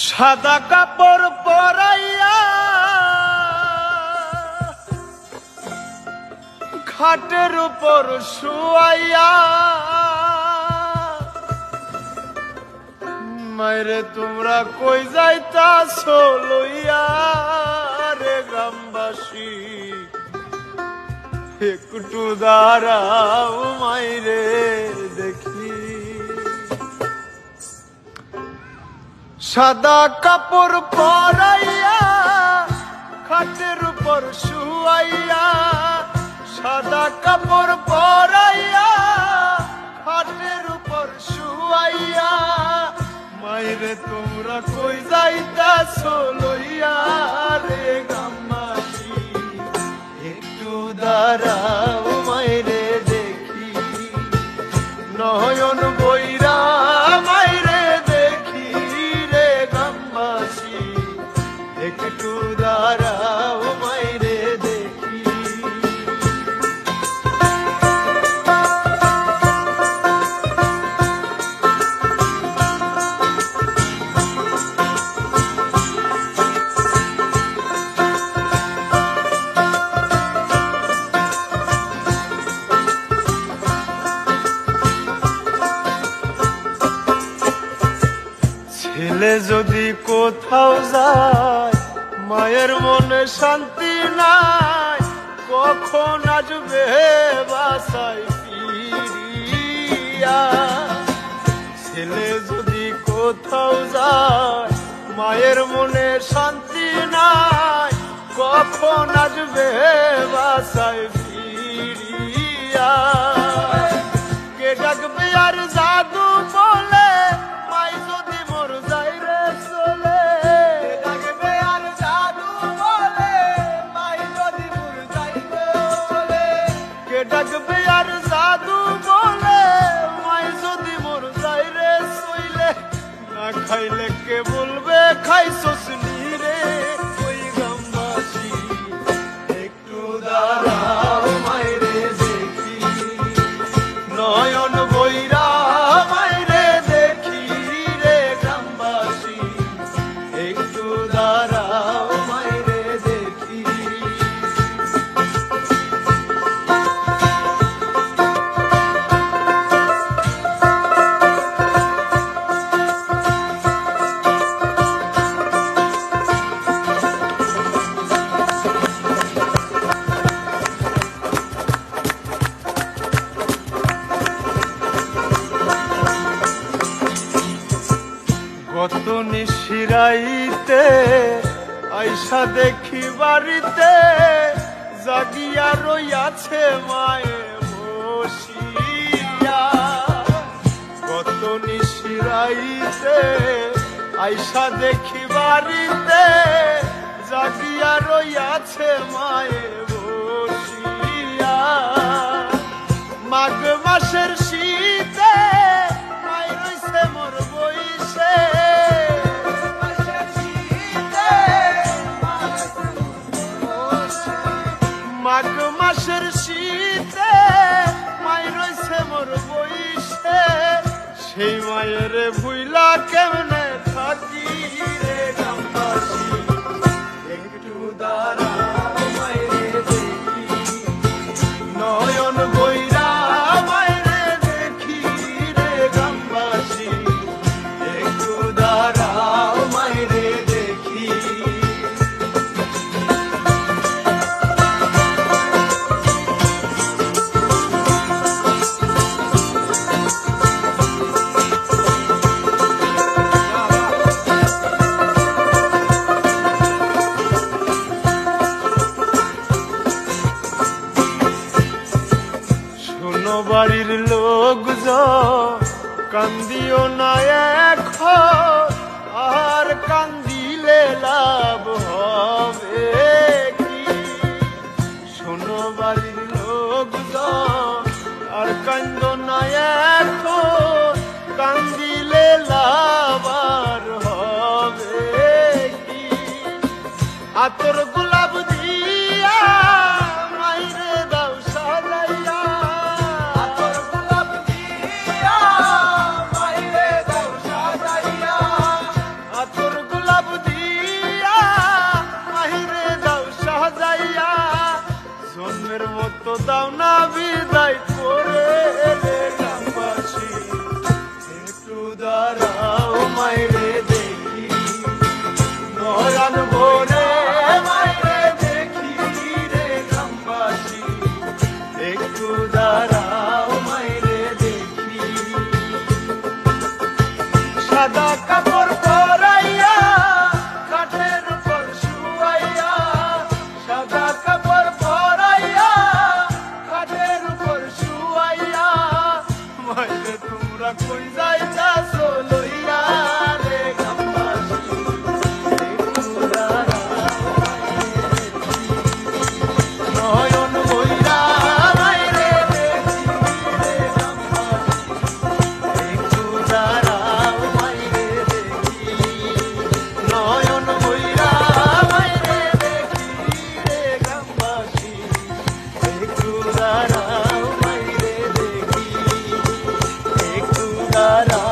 সাদা কাপড় পরাইয়া খাটের উপর শুয়াইয়া মাইরে তোমরা কই যাইতাছো লইয়া রে গ্রামবাসী, একটু দাঁড়াও মাইরে দেখি। সাদা কাপড় পরাইয়া খাটের উপর শুয়াইয়া, সাদা কাপড় পরাইয়া খাটের উপর শুয়াইয়া মাইরে তোমরা কই যাইতাছো লইয়া রে গ্রামবাসী, একটু দাঁড়াও মাইরে দেখি। নয়ন বইরা মাইরে দেখি রে গ্রামবাসী, একটু দাঁড়াও মাইরে দেখি। ছেলে যদি কোথাও যায় মায়ের মনে শান্তি নাই, কখন আসবে বাসায় ফিরিয়া। ছেলে যদি কোথাও যায় মায়ের মনে শান্তি নাই, কখন আসবে বাসায় ফিরিয়া। কে ডাকবে আর জাদু বলে মাই যদি মোর যাই রে চলে, ডাকবে আর জাদু বলে মাই যদি মোর যাই রে চলে। কে ডাকবে আর জাদু বলে মাই যদি মোর যাই রে চলে। না খাইলে কে বলবে খাইছস নি রে ওই গ্রামবাসী, একটু দাঁড়াও মাইরে দেখি। নয়ন বইরা মাইরে দেখি রে গ্রামবাসী, একটু দাঁড়াও মাইরে দেখি। কত নিশিরাইতে আইসা দেখি বাড়িতে জাগিয়া রইয়াছে মায়ে বসিয়া। কত নিশিরাইতে আইসা দেখি বাড়িতে জাগিয়া রইয়াছে মায়ে বসিয়া। মাঘ মাসের শীতে মাই রইছে মোর বইসে, মাঘ মাসের শীতে মাই রইছে মোর বইসে। সেই মায়ের ভুইলা কেমনে থাকি রে গ্রামবাসী, একটু দাঁড়াও মাইরে দেখি। নয়ন বইরা মাইরে দেখি রে গ্রামবাসী, একটু দাঁড়াও মাইরে দেখি। শোনো বাড়ির লোকজন কান্দিও না এখন, আর কান্দিলে লাভ হবে কি। শোনো বাড়ির লোকজন আর কান্দ না এখন, কান্দিলে লাভ আর হবে কি। আতর গোলাপ দিয়া মাইরে দাও সাজাইয়া, আতর গোলাপ দিয়া মাইরে দাও সাজাইয়া। আতর দাও না বিদায় করে রে গ্রামবাসী, একটু দাঁড়াও মাইরে দেখি নয়ন ভরে মাইরে দেখি রে গ্রামবাসী, একটু দাঁড়াও মাইরে দেখি। সাদা কাপড় পরাইয়া কাঠের উপর শুয়াইয়া, সাদা কাপড় পরাইয়া কাঠের উপর শুয়াইয়া, মাইরে তোমরা কই যাইতাছো লইয়া রে গ্রামবাসী, একটু দাঁড়াও মাইরে দেখি নয়ন ভইরা মাইরে দেখি রে গ্রামবাসী, একটু দাঁড়াও মাইরে দেখি নয়ন ভইরা মাইরে দেখি রে গ্রামবাসী, একটু দাঁড়াও মাইরে দেখি, একটু দাঁড়াও।